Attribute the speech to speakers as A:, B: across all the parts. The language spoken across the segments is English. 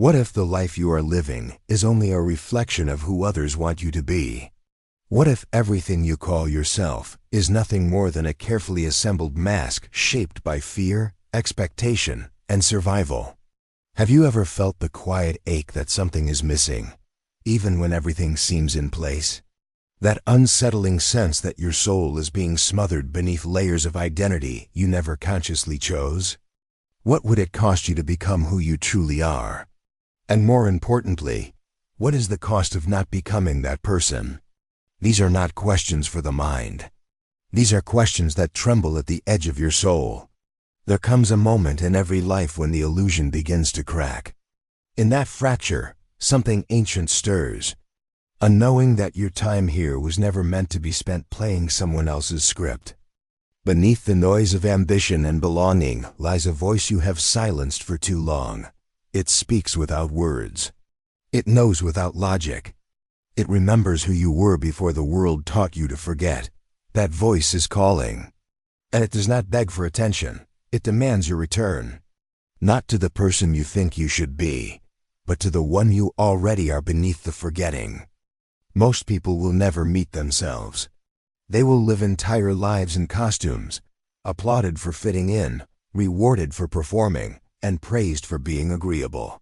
A: What if the life you are living is only a reflection of who others want you to be? What if everything you call yourself is nothing more than a carefully assembled mask shaped by fear, expectation, and survival? Have you ever felt the quiet ache that something is missing, even when everything seems in place? That unsettling sense that your soul is being smothered beneath layers of identity you never consciously chose? What would it cost you to become who you truly are? And more importantly, what is the cost of not becoming that person? These are not questions for the mind. These are questions that tremble at the edge of your soul. There comes a moment in every life when the illusion begins to crack. In that fracture, something ancient stirs. A knowing that your time here was never meant to be spent playing someone else's script. Beneath the noise of ambition and belonging lies a voice you have silenced for too long. It speaks without words. It knows without logic. It remembers who you were before the world taught you to forget. That voice is calling. And it does not beg for attention. It demands your return. Not to the person you think you should be, but to the one you already are beneath the forgetting. Most people will never meet themselves. They will live entire lives in costumes, applauded for fitting in, rewarded for performing, and praised for being agreeable.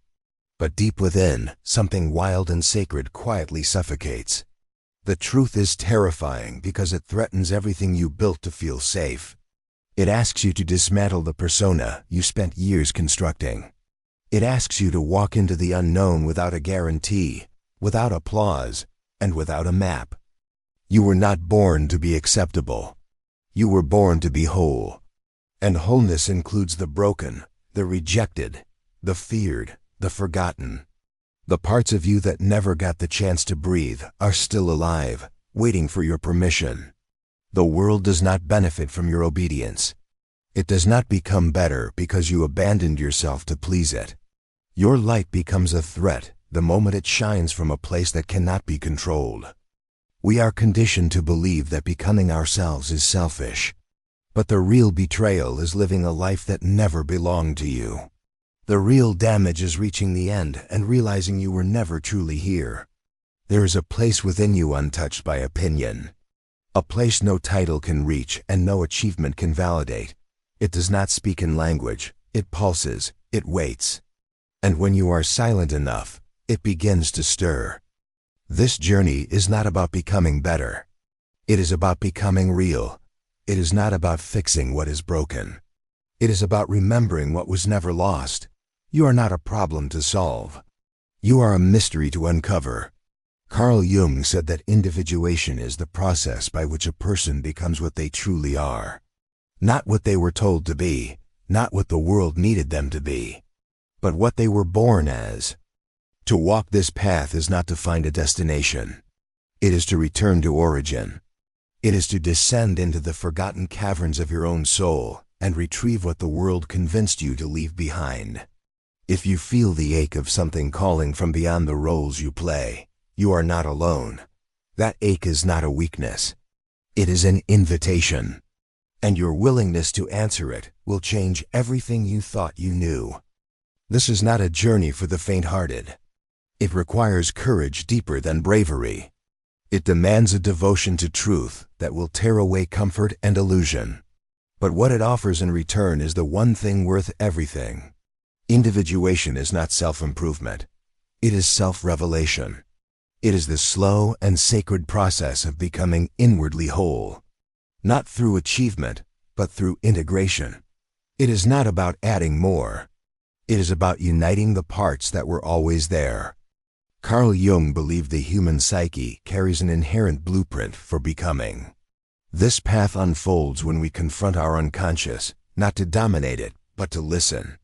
A: But deep within, something wild and sacred quietly suffocates. The truth is terrifying because it threatens everything you built to feel safe. It asks you to dismantle the persona you spent years constructing. It asks you to walk into the unknown without a guarantee, without applause, and without a map. You were not born to be acceptable. You were born to be whole. And wholeness includes the broken, the rejected, the feared, the forgotten. The parts of you that never got the chance to breathe are still alive, waiting for your permission. The world does not benefit from your obedience. It does not become better because you abandoned yourself to please it. Your light becomes a threat the moment it shines from a place that cannot be controlled. We are conditioned to believe that becoming ourselves is selfish. But the real betrayal is living a life that never belonged to you. The real damage is reaching the end and realizing you were never truly here. There is a place within you untouched by opinion. A place no title can reach and no achievement can validate. It does not speak in language. It pulses. It waits. And when you are silent enough, it begins to stir. This journey is not about becoming better. It is about becoming real. It is not about fixing what is broken. It is about remembering what was never lost. You are not a problem to solve. You are a mystery to uncover. Carl Jung said that individuation is the process by which a person becomes what they truly are. Not what they were told to be, not what the world needed them to be, but what they were born as. To walk this path is not to find a destination. It is to return to origin. It is to descend into the forgotten caverns of your own soul and retrieve what the world convinced you to leave behind. If you feel the ache of something calling from beyond the roles you play, you are not alone. That ache is not a weakness. It is an invitation. And your willingness to answer it will change everything you thought you knew. This is not a journey for the faint-hearted. It requires courage deeper than bravery. It demands a devotion to truth that will tear away comfort and illusion. But what it offers in return is the one thing worth everything. Individuation is not self-improvement. It is self-revelation. It is the slow and sacred process of becoming inwardly whole. Not through achievement, but through integration. It is not about adding more. It is about uniting the parts that were always there. Carl Jung believed the human psyche carries an inherent blueprint for becoming. This path unfolds when we confront our unconscious, not to dominate it, but to listen.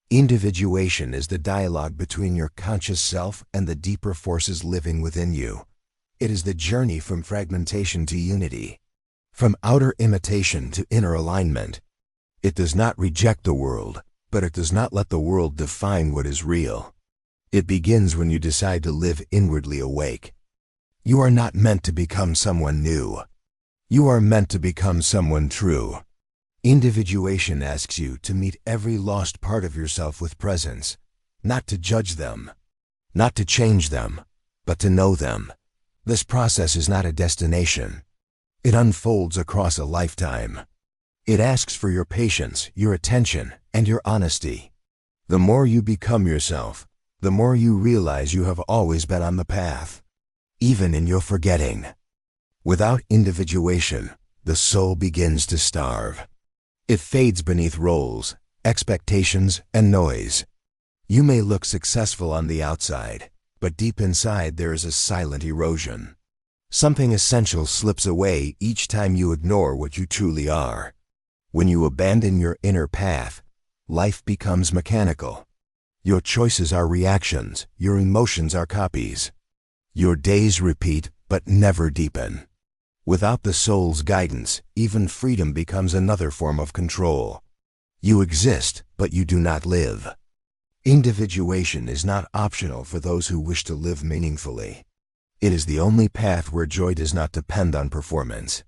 A: Individuation is the dialogue between your conscious self and the deeper forces living within you. It is the journey from fragmentation to unity, from outer imitation to inner alignment. It does not reject the world, but it does not let the world define what is real. It begins when you decide to live inwardly awake. You are not meant to become someone new. You are meant to become someone true. Individuation asks you to meet every lost part of yourself with presence, not to judge them, not to change them, but to know them. This process is not a destination. It unfolds across a lifetime. It asks for your patience, your attention, and your honesty. The more you become yourself, the more you realize you have always been on the path, even in your forgetting. Without individuation, the soul begins to starve. It fades beneath roles, expectations, and noise. You may look successful on the outside, but deep inside there is a silent erosion. Something essential slips away each time you ignore what you truly are. When you abandon your inner path, life becomes mechanical. Your choices are reactions, your emotions are copies. Your days repeat, but never deepen. Without the soul's guidance, even freedom becomes another form of control. You exist, but you do not live. Individuation is not optional for those who wish to live meaningfully. It is the only path where joy does not depend on performance.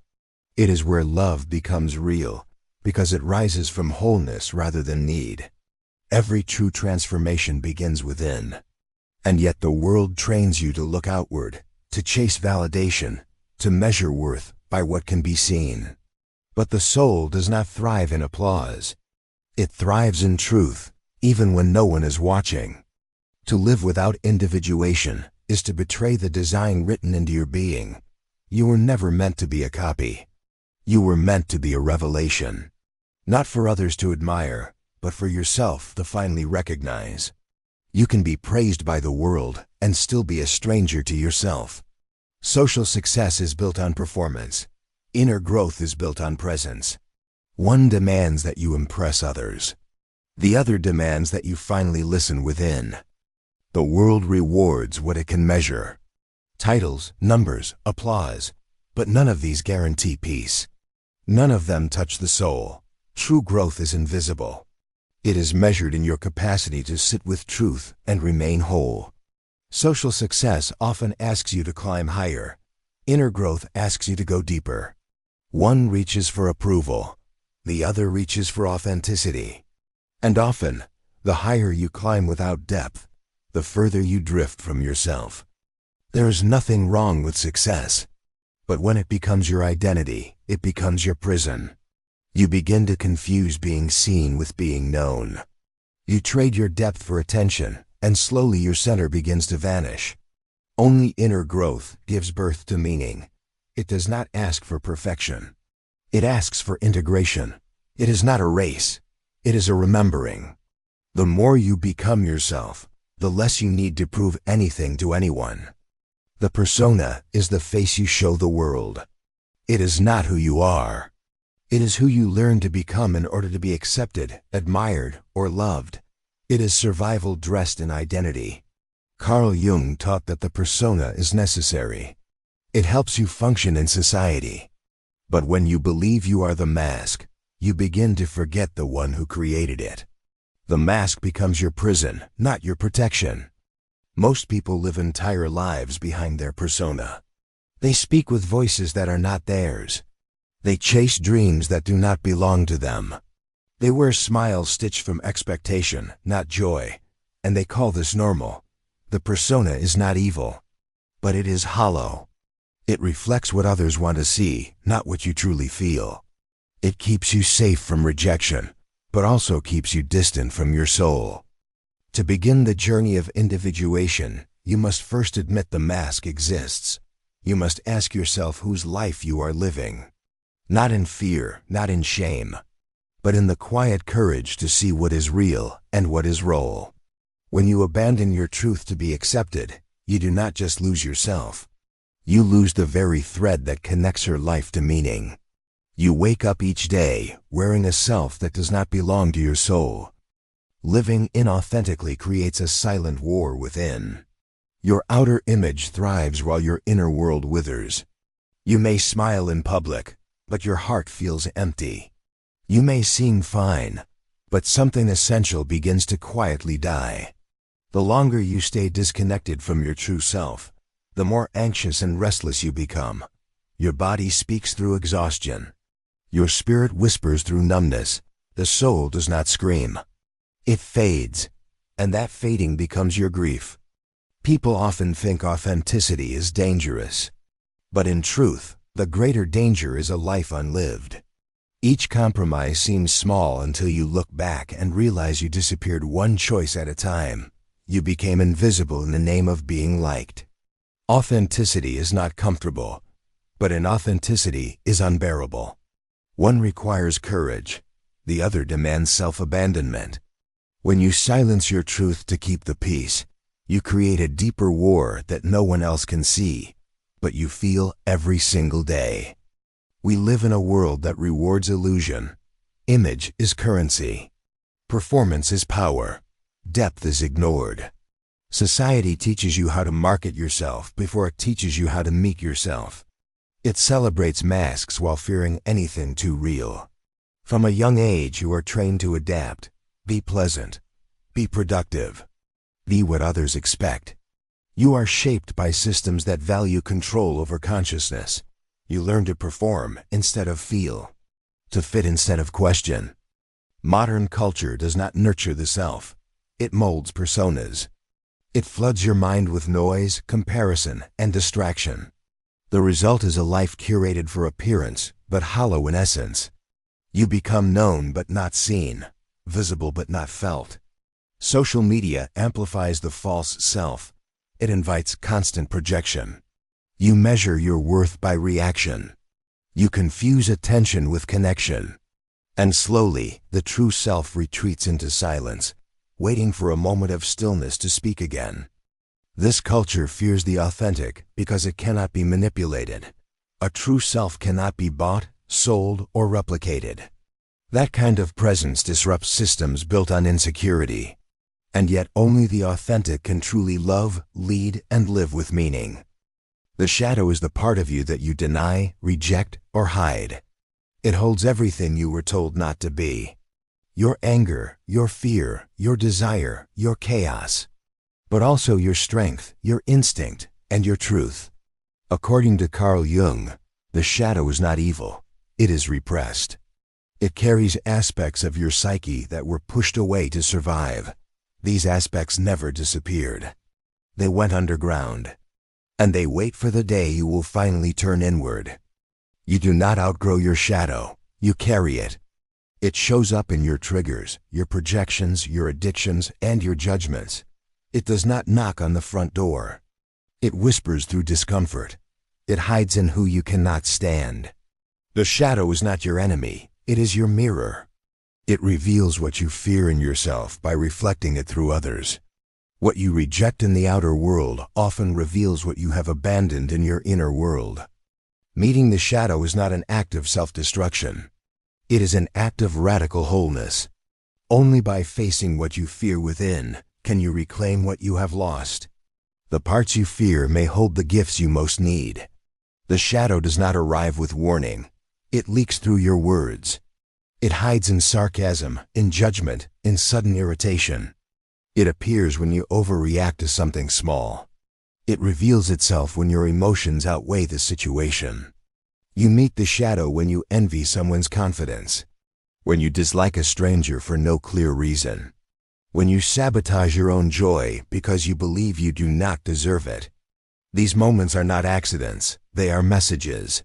A: It is where love becomes real, because it rises from wholeness rather than need. Every true transformation begins within. And yet the world trains you to look outward, to chase validation, to measure worth by what can be seen. But the soul does not thrive in applause. It thrives in truth, even when no one is watching. To live without individuation is to betray the design written into your being. You were never meant to be a copy. You were meant to be a revelation. Not for others to admire, but for yourself to finally recognize. You can be praised by the world and still be a stranger to yourself. Social success is built on performance. Inner growth is built on presence. One demands that you impress others. The other demands that you finally listen within. The world rewards what it can measure. Titles, numbers, applause. But none of these guarantee peace. None of them touch the soul. True growth is invisible. It is measured in your capacity to sit with truth and remain whole. Social success often asks you to climb higher. Inner growth asks you to go deeper. One reaches for approval. The other reaches for authenticity. And often, the higher you climb without depth, the further you drift from yourself. There is nothing wrong with success. But when it becomes your identity, it becomes your prison. You begin to confuse being seen with being known. You trade your depth for attention, and slowly your center begins to vanish. Only inner growth gives birth to meaning. It does not ask for perfection. It asks for integration. It is not a race. It is a remembering. The more you become yourself, the less you need to prove anything to anyone. The persona is the face you show the world. It is not who you are. It is who you learn to become in order to be accepted, admired, or loved. It is survival dressed in identity. Carl Jung taught that the persona is necessary. It helps you function in society. But when you believe you are the mask, you begin to forget the one who created it. The mask becomes your prison, not your protection. Most people live entire lives behind their persona. They speak with voices that are not theirs. They chase dreams that do not belong to them. They wear smiles stitched from expectation, not joy, and they call this normal. The persona is not evil, but it is hollow. It reflects what others want to see, not what you truly feel. It keeps you safe from rejection, but also keeps you distant from your soul. To begin the journey of individuation, you must first admit the mask exists. You must ask yourself whose life you are living. Not in fear, not in shame, but in the quiet courage to see what is real and what is role. When you abandon your truth to be accepted, you do not just lose yourself. You lose the very thread that connects your life to meaning. You wake up each day wearing a self that does not belong to your soul. Living inauthentically creates a silent war within. Your outer image thrives while your inner world withers. You may smile in public, but your heart feels empty. You may seem fine, but something essential begins to quietly die. The longer you stay disconnected from your true self, the more anxious and restless you become. Your body speaks through exhaustion. Your spirit whispers through numbness. The soul does not scream. It fades. and that fading becomes your grief. People often think authenticity is dangerous. But in truth, the greater danger is a life unlived. Each compromise seems small until you look back and realize you disappeared one choice at a time. You became invisible in the name of being liked. Authenticity is not comfortable, but inauthenticity is unbearable. One requires courage, the other demands self-abandonment. When you silence your truth to keep the peace, you create a deeper war that no one else can see, but you feel every single day. We live in a world that rewards illusion. Image is currency. Performance is power. Depth is ignored. Society teaches you how to market yourself before it teaches you how to meet yourself. It celebrates masks while fearing anything too real. From a young age, you are trained to adapt. Be pleasant. Be productive. Be what others expect. You are shaped by systems that value control over consciousness. You learn to perform instead of feel, to fit instead of question. Modern culture does not nurture the self. It molds personas. It floods your mind with noise, comparison, and distraction. The result is a life curated for appearance, but hollow in essence. You become known but not seen, visible but not felt. Social media amplifies the false self. It invites constant projection. You measure your worth by reaction. You confuse attention with connection. And slowly, the true self retreats into silence, waiting for a moment of stillness to speak again. This culture fears the authentic because it cannot be manipulated. A true self cannot be bought, sold, or replicated. That kind of presence disrupts systems built on insecurity. And yet only the authentic can truly love, lead, and live with meaning. The shadow is the part of you that you deny, reject, or hide. It holds everything you were told not to be. Your anger, your fear, your desire, your chaos. But also your strength, your instinct, and your truth. According to Carl Jung, the shadow is not evil. It is repressed. It carries aspects of your psyche that were pushed away to survive. These aspects never disappeared. They went underground. And they wait for the day you will finally turn inward. You do not outgrow your shadow. You carry it. It shows up in your triggers, your projections, your addictions, and your judgments. It does not knock on the front door. It whispers through discomfort. It hides in who you cannot stand. The shadow is not your enemy. It is your mirror. It reveals what you fear in yourself by reflecting it through others. What you reject in the outer world often reveals what you have abandoned in your inner world. Meeting the shadow is not an act of self-destruction. It is an act of radical wholeness. Only by facing what you fear within can you reclaim what you have lost. The parts you fear may hold the gifts you most need. The shadow does not arrive with warning. It leaks through your words. It hides in sarcasm, in judgment, in sudden irritation. It appears when you overreact to something small. It reveals itself when your emotions outweigh the situation. You meet the shadow when you envy someone's confidence, when you dislike a stranger for no clear reason, when you sabotage your own joy because you believe you do not deserve it. These moments are not accidents, they are messages.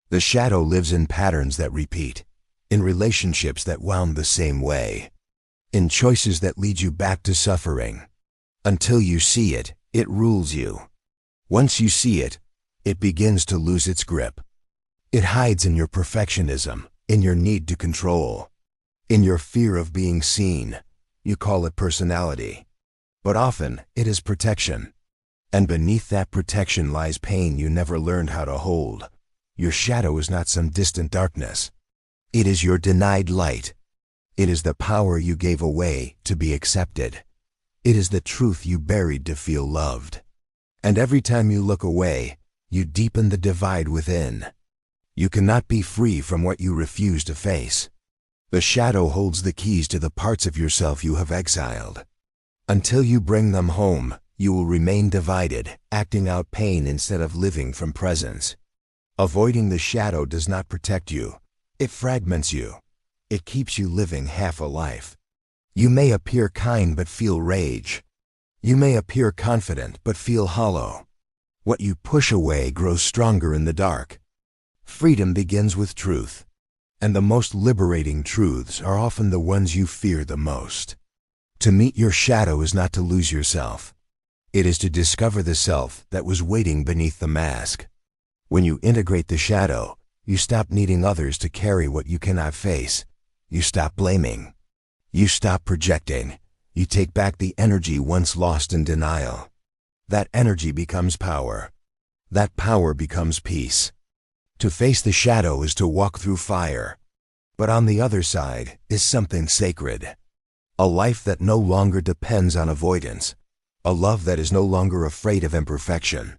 A: The shadow lives in patterns that repeat, in relationships that wound the same way, in choices that lead you back to suffering. Until you see it, it rules you. Once you see it, it begins to lose its grip. It hides in your perfectionism, in your need to control, in your fear of being seen. You call it personality. But often, it is protection. And beneath that protection lies pain you never learned how to hold. Your shadow is not some distant darkness. It is your denied light. It is the power you gave away to be accepted. It is the truth you buried to feel loved. And every time you look away, you deepen the divide within. You cannot be free from what you refuse to face. The shadow holds the keys to the parts of yourself you have exiled. Until you bring them home, you will remain divided, acting out pain instead of living from presence. Avoiding the shadow does not protect you. It fragments you. It keeps you living half a life. You may appear kind but feel rage. You may appear confident but feel hollow. What you push away grows stronger in the dark. Freedom begins with truth, and the most liberating truths are often the ones you fear the most. To meet your shadow is not to lose yourself. It is to discover the self that was waiting beneath the mask. When you integrate the shadow, you stop needing others to carry what you cannot face. You stop blaming. You stop projecting. You take back the energy once lost in denial. That energy becomes power. That power becomes peace. To face the shadow is to walk through fire. But on the other side is something sacred. A life that no longer depends on avoidance. A love that is no longer afraid of imperfection.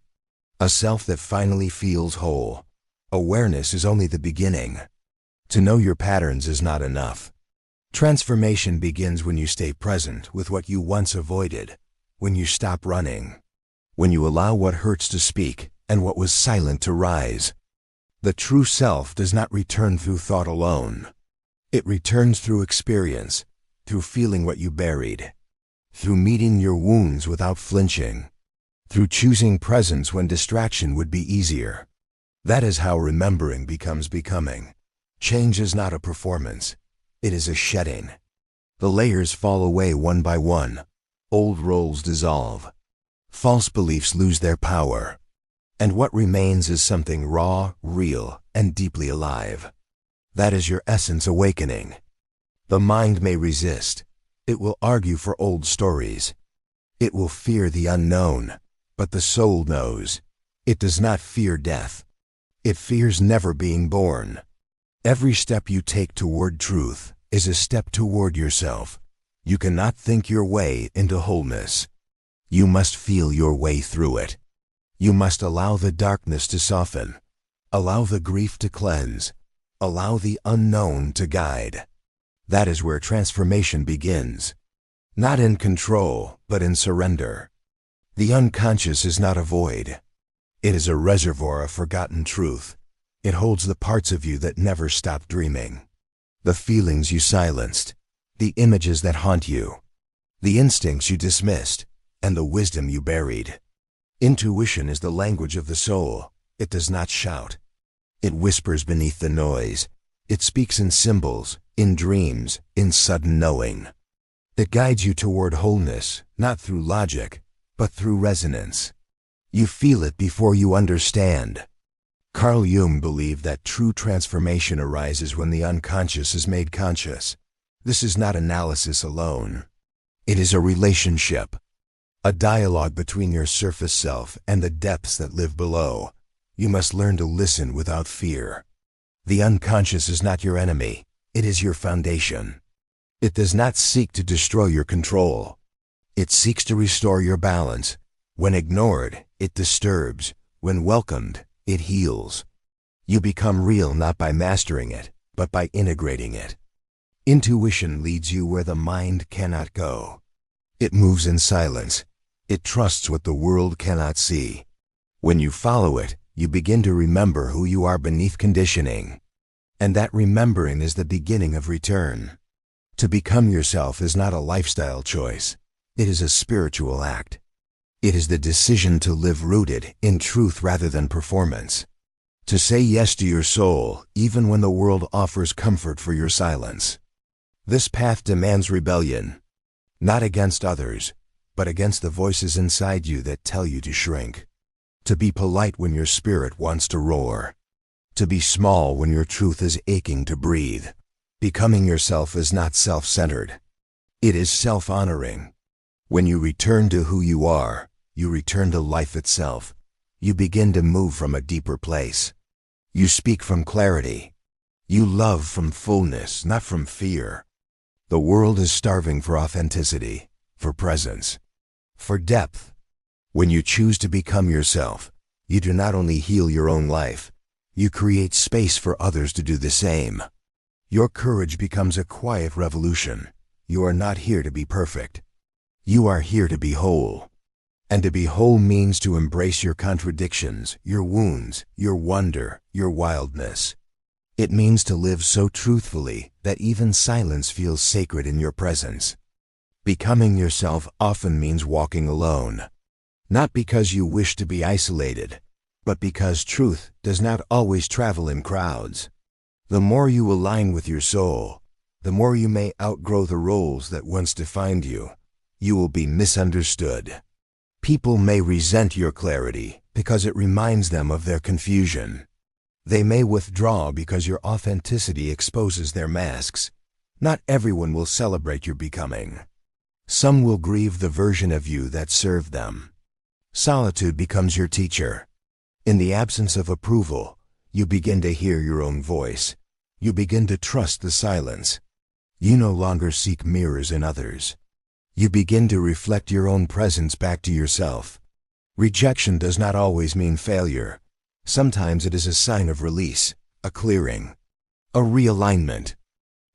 A: A self that finally feels whole. Awareness is only the beginning. To know your patterns is not enough. Transformation begins when you stay present with what you once avoided, when you stop running, when you allow what hurts to speak and what was silent to rise. The true self does not return through thought alone. It returns through experience, through feeling what you buried, through meeting your wounds without flinching, through choosing presence when distraction would be easier. That is how remembering becomes becoming. Change is not a performance. It is a shedding. The layers fall away one by one. Old roles dissolve. False beliefs lose their power. And what remains is something raw, real, and deeply alive. That is your essence awakening. The mind may resist. It will argue for old stories. It will fear the unknown. But the soul knows. It does not fear death. It fears never being born. Every step you take toward truth is a step toward yourself. You cannot think your way into wholeness. You must feel your way through it. You must allow the darkness to soften. Allow the grief to cleanse. Allow the unknown to guide. That is where transformation begins. Not in control, but in surrender. The unconscious is not a void. It is a reservoir of forgotten truth. It holds the parts of you that never stopped dreaming. The feelings you silenced, the images that haunt you, the instincts you dismissed, and the wisdom you buried. Intuition is the language of the soul. It does not shout. It whispers beneath the noise. It speaks in symbols, in dreams, in sudden knowing. It guides you toward wholeness, not through logic, but through resonance. You feel it before you understand. Carl Jung believed that true transformation arises when the unconscious is made conscious. This is not analysis alone. It is a relationship, a dialogue between your surface self and the depths that live below. You must learn to listen without fear. The unconscious is not your enemy. It is your foundation. It does not seek to destroy your control. It seeks to restore your balance. When ignored, it disturbs. When welcomed, it heals. You become real not by mastering it, but by integrating it. Intuition leads you where the mind cannot go. It moves in silence. It trusts what the world cannot see. When you follow it, you begin to remember who you are beneath conditioning. And that remembering is the beginning of return. To become yourself is not a lifestyle choice. It is a spiritual act. It is the decision to live rooted in truth rather than performance. To say yes to your soul, even when the world offers comfort for your silence. This path demands rebellion, not against others, but against the voices inside you that tell you to shrink. To be polite when your spirit wants to roar. To be small when your truth is aching to breathe. Becoming yourself is not self-centered. It is self-honoring. When you return to who you are, you return to life itself. You begin to move from a deeper place. You speak from clarity. You love from fullness, not from fear. The world is starving for authenticity, for presence, for depth. When you choose to become yourself, you do not only heal your own life, you create space for others to do the same. Your courage becomes a quiet revolution. You are not here to be perfect. You are here to be whole. And to be whole means to embrace your contradictions, your wounds, your wonder, your wildness. It means to live so truthfully that even silence feels sacred in your presence. Becoming yourself often means walking alone. Not because you wish to be isolated, but because truth does not always travel in crowds. The more you align with your soul, the more you may outgrow the roles that once defined you. You will be misunderstood. People may resent your clarity because it reminds them of their confusion. They may withdraw because your authenticity exposes their masks. Not everyone will celebrate your becoming. Some will grieve the version of you that served them. Solitude becomes your teacher. In the absence of approval, you begin to hear your own voice. You begin to trust the silence. You no longer seek mirrors in others. You begin to reflect your own presence back to yourself. Rejection does not always mean failure. Sometimes it is a sign of release, a clearing, a realignment.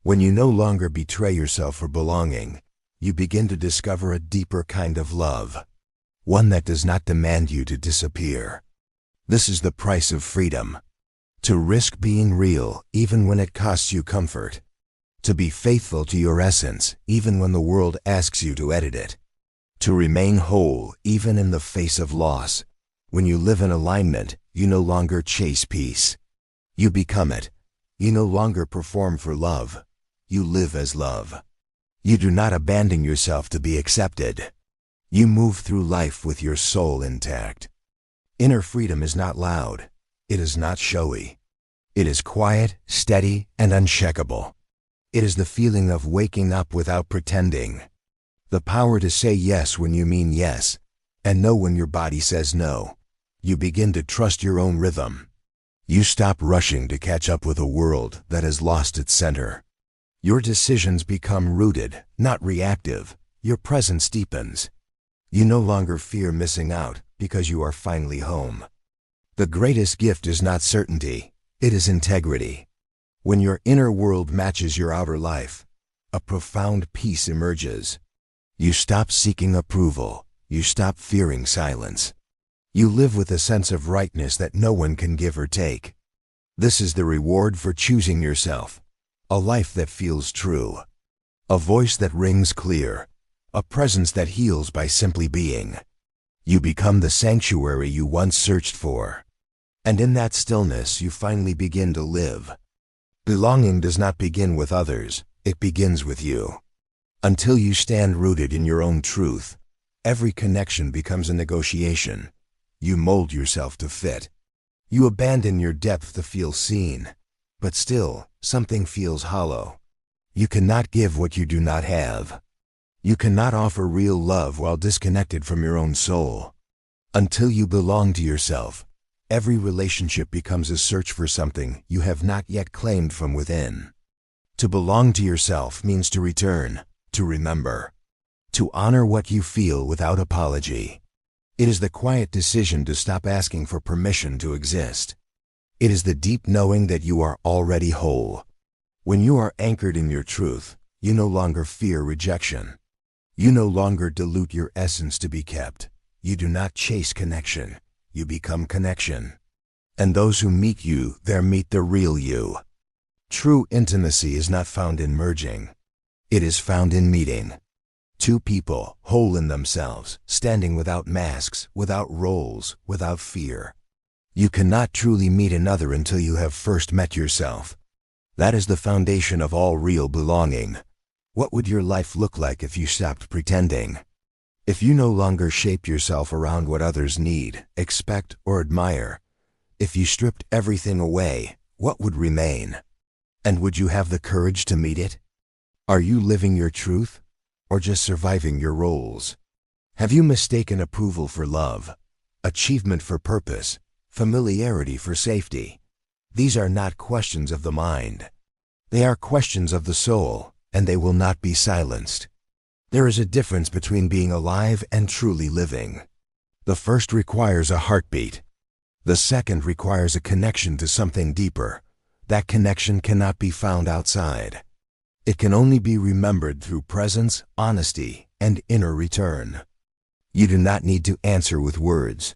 A: When you no longer betray yourself for belonging, you begin to discover a deeper kind of love, one that does not demand you to disappear. This is the price of freedom. To risk being real even when it costs you comfort. To be faithful to your essence even when the world asks you to edit it. To remain whole even in the face of loss. When you live in alignment, you no longer chase peace. You become it. You no longer perform for love. You live as love. You do not abandon yourself to be accepted. You move through life with your soul intact. Inner freedom is not loud. It is not showy. It is quiet, steady, and unshakable. It is the feeling of waking up without pretending. The power to say yes when you mean yes, and no when your body says no. You begin to trust your own rhythm. You stop rushing to catch up with a world that has lost its center. Your decisions become rooted, not reactive. Your presence deepens. You no longer fear missing out because you are finally home. The greatest gift is not certainty, it is integrity. When your inner world matches your outer life, a profound peace emerges. You stop seeking approval. You stop fearing silence. You live with a sense of rightness that no one can give or take. This is the reward for choosing yourself. A life that feels true. A voice that rings clear. A presence that heals by simply being. You become the sanctuary you once searched for. And in that stillness, you finally begin to live. Belonging does not begin with others. It begins with you. Until you stand rooted in your own truth, every connection becomes a negotiation. You mold yourself to fit. You abandon your depth to feel seen. But still, something feels hollow. You cannot give what you do not have. You cannot offer real love while disconnected from your own soul. Until you belong to yourself, every relationship becomes a search for something you have not yet claimed from within. To belong to yourself means to return, to remember, to honor what you feel without apology. It is the quiet decision to stop asking for permission to exist. It is the deep knowing that you are already whole. When you are anchored in your truth, you no longer fear rejection. You no longer dilute your essence to be kept. You do not chase connection. You become connection. And those who meet you there meet the real you. True intimacy is not found in merging. It is found in meeting. Two people, whole in themselves, standing without masks, without roles, without fear. You cannot truly meet another until you have first met yourself. That is the foundation of all real belonging. What would your life look like if you stopped pretending? If you no longer shape yourself around what others need, expect, or admire? If you stripped everything away, what would remain? And would you have the courage to meet it? Are you living your truth, or just surviving your roles? Have you mistaken approval for love, achievement for purpose, familiarity for safety? These are not questions of the mind. They are questions of the soul, and they will not be silenced. There is a difference between being alive and truly living. The first requires a heartbeat. The second requires a connection to something deeper. That connection cannot be found outside. It can only be remembered through presence, honesty, and inner return. You do not need to answer with words.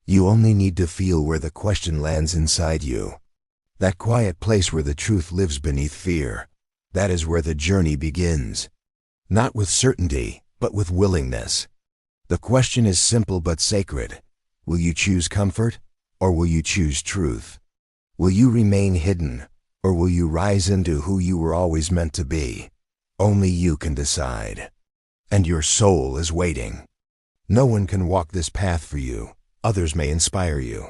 A: You only need to feel where the question lands inside you. That quiet place where the truth lives beneath fear. That is where the journey begins. Not with certainty, but with willingness. The question is simple but sacred. Will you choose comfort, or will you choose truth? Will you remain hidden, or will you rise into who you were always meant to be? Only you can decide. And your soul is waiting. No one can walk this path for you. Others may inspire you.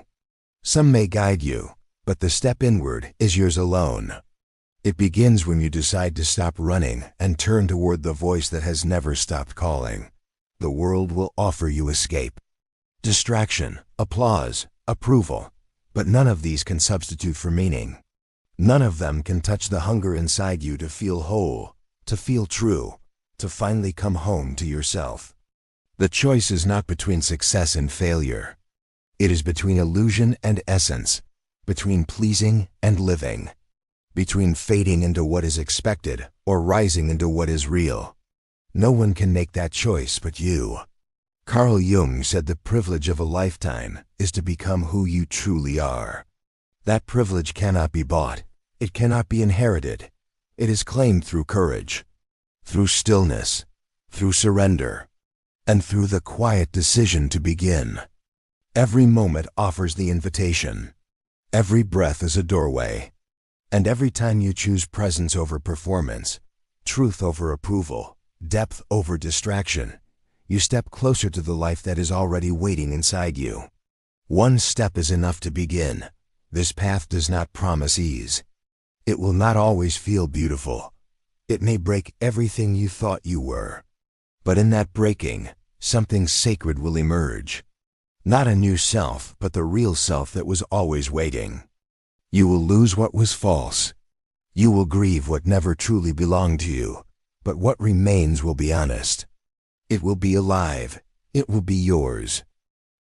A: Some may guide you, but the step inward is yours alone. It begins when you decide to stop running and turn toward the voice that has never stopped calling. The world will offer you escape, distraction, applause, approval, but none of these can substitute for meaning. None of them can touch the hunger inside you to feel whole, to feel true, to finally come home to yourself. The choice is not between success and failure. It is between illusion and essence, between pleasing and living, between fading into what is expected or rising into what is real. No one can make that choice but you. Carl Jung said the privilege of a lifetime is to become who you truly are. That privilege cannot be bought. It cannot be inherited. It is claimed through courage, through stillness, through surrender, and through the quiet decision to begin. Every moment offers the invitation. Every breath is a doorway. And every time you choose presence over performance, truth over approval, depth over distraction, you step closer to the life that is already waiting inside you. One step is enough to begin. This path does not promise ease. It will not always feel beautiful. It may break everything you thought you were. But in that breaking, something sacred will emerge. Not a new self, but the real self that was always waiting. You will lose what was false. You will grieve what never truly belonged to you, but what remains will be honest. It will be alive. It will be yours.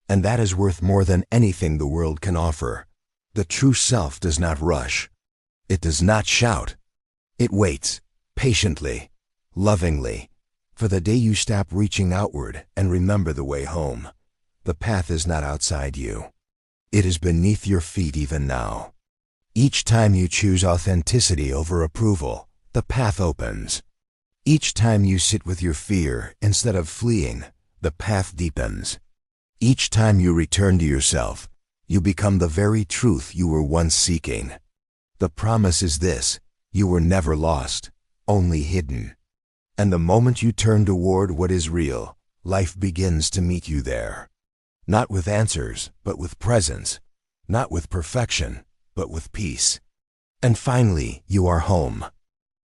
A: And that is worth more than anything the world can offer. The true self does not rush. It does not shout. It waits, patiently, lovingly, for the day you stop reaching outward and remember the way home. The path is not outside you. It is beneath your feet even now. Each time you choose authenticity over approval, the path opens. Each time you sit with your fear instead of fleeing, the path deepens. Each time you return to yourself, you become the very truth you were once seeking. The promise is this: you were never lost, only hidden. And the moment you turn toward what is real, life begins to meet you there. Not with answers, but with presence. Not with perfection, but with peace. And finally, you are home.